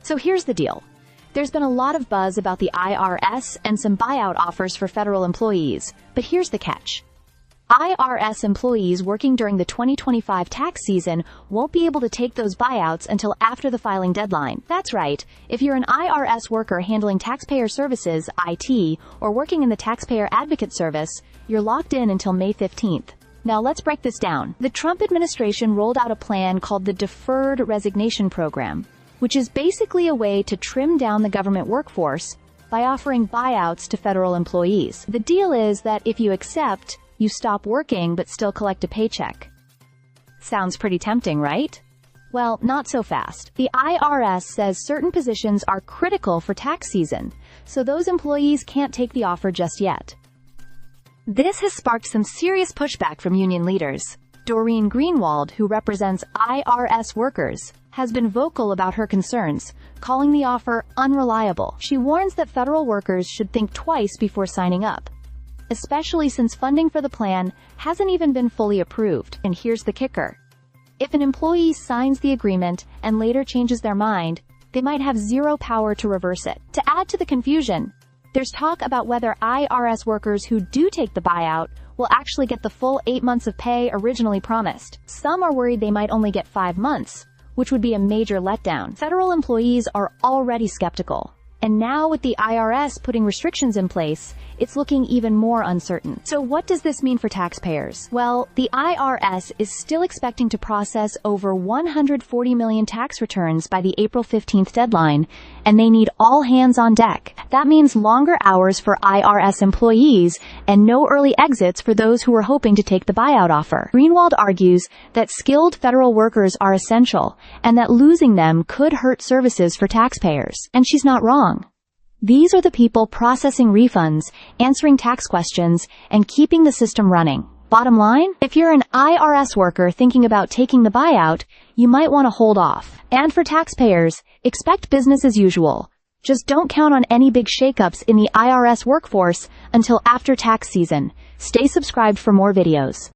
So here's the deal. There's been a lot of buzz about the IRS and some buyout offers for federal employees, but here's the catch. IRS employees working during the 2025 tax season won't be able to take those buyouts until after the filing deadline. That's right. If you're an IRS worker handling taxpayer services, IT, or working in the Taxpayer Advocate Service, you're locked in until May 15th. Now let's break this down. The Trump administration rolled out a plan called the Deferred Resignation Program, which is basically a way to trim down the government workforce by offering buyouts to federal employees. The deal is that if you accept, you stop working but still collect a paycheck. Sounds pretty tempting, right? Well, not so fast. The IRS says certain positions are critical for tax season, so those employees can't take the offer just yet. This has sparked some serious pushback from union leaders. Doreen Greenwald, who represents IRS workers, has been vocal about her concerns, calling the offer unreliable. She warns that federal workers should think twice before signing up, especially since funding for the plan hasn't even been fully approved. And here's the kicker. If an employee signs the agreement and later changes their mind, they might have zero power to reverse it. To add to the confusion, there's talk about whether IRS workers who do take the buyout will actually get the full 8 months of pay originally promised. Some are worried they might only get 5 months, which would be a major letdown. Federal employees are already skeptical, and now with the IRS putting restrictions in place, it's looking even more uncertain. So what does this mean for taxpayers? Well, the IRS is still expecting to process over 140 million tax returns by the April 15th deadline, and they need all hands on deck. That means longer hours for IRS employees and no early exits for those who are hoping to take the buyout offer. Greenwald argues that skilled federal workers are essential and that losing them could hurt services for taxpayers. And she's not wrong. These are the people processing refunds, answering tax questions, and keeping the system running. Bottom line, if you're an IRS worker thinking about taking the buyout, you might want to hold off. And for taxpayers, expect business as usual. Just don't count on any big shakeups in the IRS workforce until after tax season. Stay subscribed for more videos.